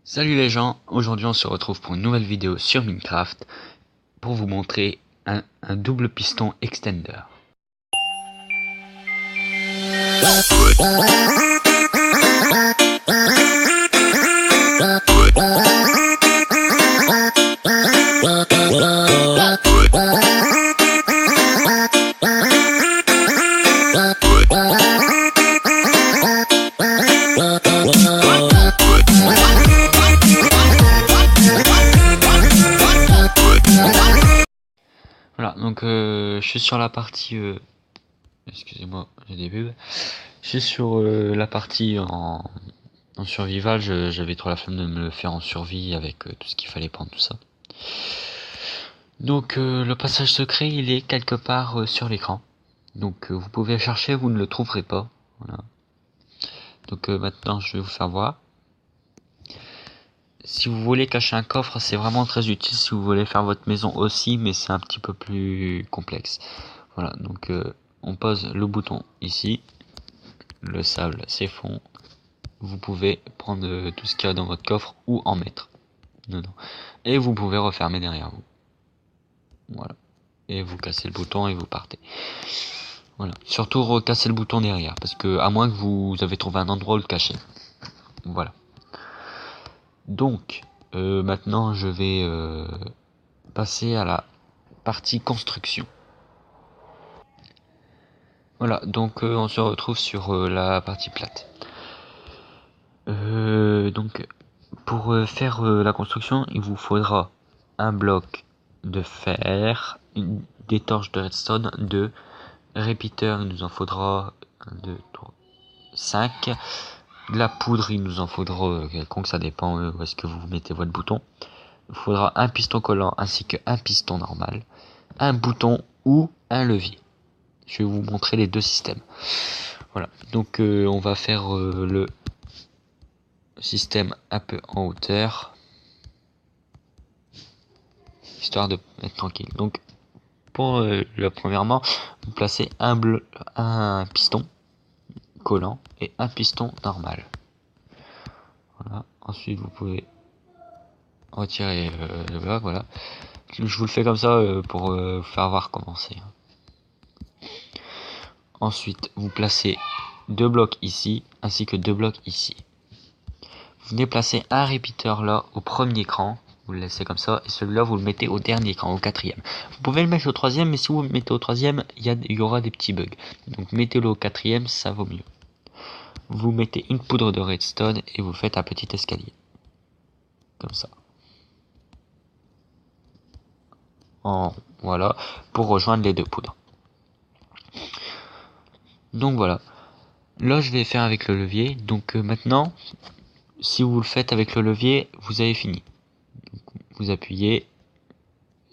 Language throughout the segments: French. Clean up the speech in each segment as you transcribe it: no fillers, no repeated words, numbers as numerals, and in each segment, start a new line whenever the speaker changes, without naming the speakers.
Salut les gens, aujourd'hui on se retrouve pour une nouvelle vidéo sur Minecraft pour vous montrer un double piston extender. Voilà, donc je suis sur la partie... excusez-moi, j'ai des pubs. Je suis sur la partie en survival, j'avais trop la flemme de me le faire en survie avec tout ce qu'il fallait prendre, tout ça. Donc le passage secret, il est quelque part sur l'écran. Donc vous pouvez chercher, vous ne le trouverez pas. Voilà. Donc maintenant, je vais vous faire voir. Si vous voulez cacher un coffre, c'est vraiment très utile si vous voulez faire votre maison aussi, mais c'est un petit peu plus complexe. Voilà, donc on pose le bouton ici, le sable s'effondre, vous pouvez prendre tout ce qu'il y a dans votre coffre ou en mettre dedans. Et vous pouvez refermer derrière vous. Voilà. Et vous cassez le bouton et vous partez. Voilà. Surtout recasser le bouton derrière, parce que à moins que vous avez trouvé un endroit où le cacher. Voilà. Donc, maintenant je vais passer à la partie construction. Voilà, donc on se retrouve sur la partie plate. Donc pour faire la construction, il vous faudra un bloc de fer, des torches de redstone, 2 répéteurs, il nous en faudra 1, 2, 3, 5. De la poudre, il nous en faudra quelconque, ça dépend où est-ce que vous mettez votre bouton. Il vous faudra un piston collant ainsi qu'un piston normal, un bouton ou un levier. Je vais vous montrer les deux systèmes. Voilà, donc on va faire le système un peu en hauteur, histoire de être tranquille. Donc pour premièrement, vous placez un piston collant et un piston normal. Voilà. Ensuite vous pouvez retirer le bloc. Voilà, je vous le fais comme ça pour vous faire voir comment c'est. Ensuite vous placez 2 blocs ici ainsi que 2 blocs ici. Vous venez placer un répéteur là au premier cran, vous le laissez comme ça, et celui-là vous le mettez au dernier cran, au quatrième. Vous pouvez le mettre au troisième, mais si vous le mettez au troisième, il y aura des petits bugs. Donc mettez-le au quatrième, ça vaut mieux. Vous mettez une poudre de redstone et vous faites un petit escalier. Comme ça. Voilà, pour rejoindre les deux poudres. Donc voilà. Là je vais faire avec le levier. Donc maintenant, si vous le faites avec le levier, vous avez fini. Donc, vous appuyez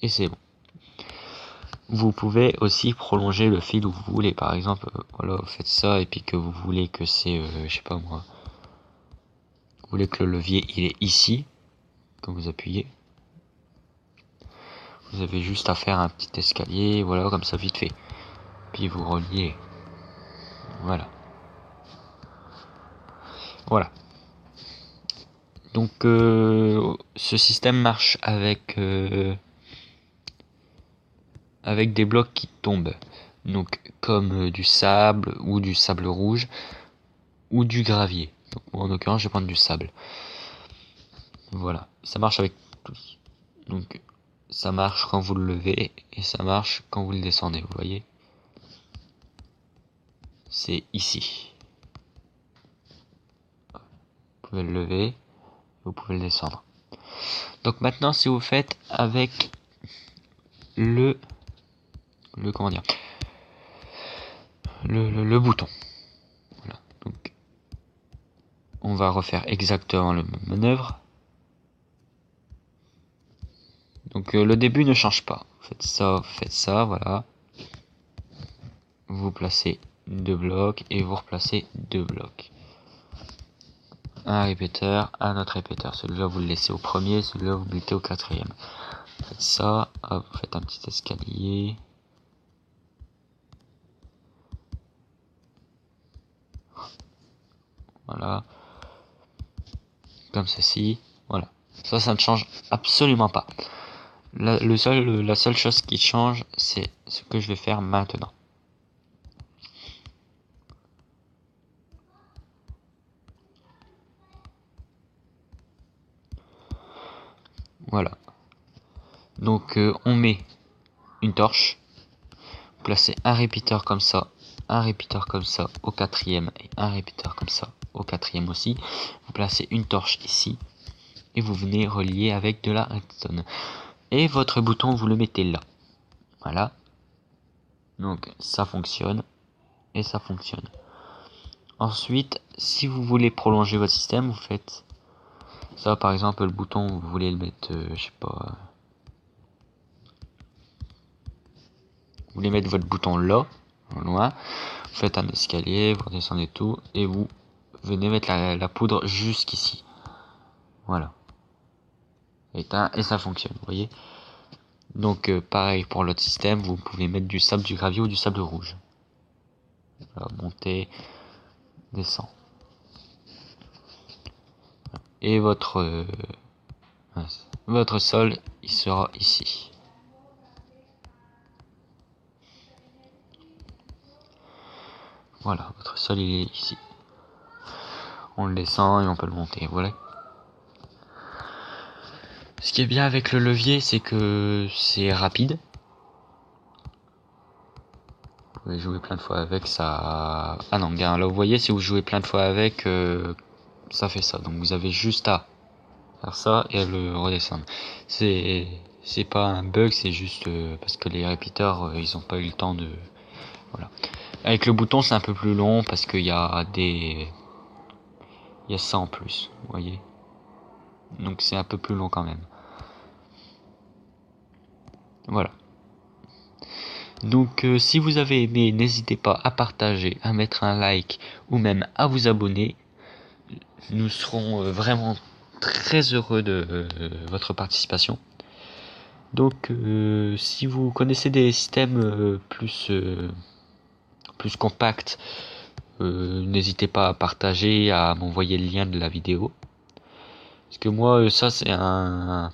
et c'est bon. Vous pouvez aussi prolonger le fil où vous voulez. Par exemple, voilà, vous faites ça et puis que vous voulez que c'est, je sais pas moi, vous voulez que le levier il est ici. Quand vous appuyez, vous avez juste à faire un petit escalier, voilà, comme ça vite fait. Puis vous reliez. Voilà. Voilà. Donc ce système marche avec des blocs qui tombent. Donc comme du sable ou du sable rouge ou du gravier. Donc, moi, en l'occurrence, je vais prendre du sable. Voilà, ça marche avec tous. Donc ça marche quand vous le levez et ça marche quand vous le descendez, vous voyez. C'est ici. Vous pouvez le lever, vous pouvez le descendre. Donc maintenant, si vous faites avec le comment dire, le bouton. Voilà. Donc on va refaire exactement la même manœuvre. Donc le début ne change pas. Vous faites ça, voilà. Vous placez 2 blocs et vous replacez 2 blocs. Un répéteur, un autre répéteur. Celui-là vous le laissez au premier, celui-là vous le mettez au quatrième. Faites ça, hop, vous faites un petit escalier. Voilà. Comme ceci. Voilà. Ça ne change absolument pas. La seule chose qui change, c'est ce que je vais faire maintenant. Voilà. Donc on met une torche, vous placez un répéteur comme ça, un répéteur comme ça au quatrième et un répéteur comme ça au quatrième aussi. Vous placez une torche ici et vous venez relier avec de la redstone. Et votre bouton, vous le mettez là. Voilà. Donc ça fonctionne et ça fonctionne. Ensuite, si vous voulez prolonger votre système, vous faites ça. Par exemple, le bouton, vous voulez le mettre, je sais pas. Vous voulez mettre votre bouton là, loin. Vous faites un escalier, vous redescendez tout et vous venez mettre la poudre jusqu'ici. Voilà. Et ça fonctionne, vous voyez. Donc pareil pour l'autre système, vous pouvez mettre du sable, du gravier ou du sable rouge. Voilà, monter, descend. Et votre sol, il sera ici. Voilà, votre sol il est ici. On le descend et on peut le monter, voilà. Ce qui est bien avec le levier, c'est que c'est rapide. Vous pouvez jouer plein de fois avec, ça... Ah non, bien, là vous voyez, si vous jouez plein de fois avec, ça fait ça. Donc vous avez juste à faire ça et à le redescendre. C'est pas un bug, c'est juste parce que les répéteurs, ils ont pas eu le temps de... Voilà. Avec le bouton, c'est un peu plus long parce qu'il y a des... Il y a ça en plus, vous voyez. Donc c'est un peu plus long quand même. Voilà. Donc si vous avez aimé, n'hésitez pas à partager, à mettre un like ou même à vous abonner. Nous serons vraiment très heureux de votre participation. Donc si vous connaissez des systèmes plus compacts, n'hésitez pas à partager, à m'envoyer le lien de la vidéo. Parce que moi ça c'est un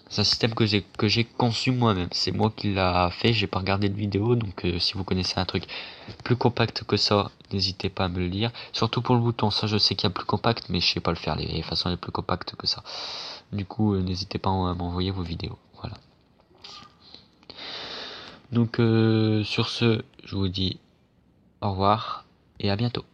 système que j'ai conçu moi-même. C'est moi qui l'a fait, j'ai pas regardé de vidéo, donc si vous connaissez un truc plus compact que ça, n'hésitez pas à me le dire. Surtout pour le bouton, ça je sais qu'il y a plus compact, mais je sais pas le faire les façons les plus compactes que ça. Du coup, n'hésitez pas à m'envoyer vos vidéos. Voilà. Donc sur ce, je vous dis au revoir et à bientôt.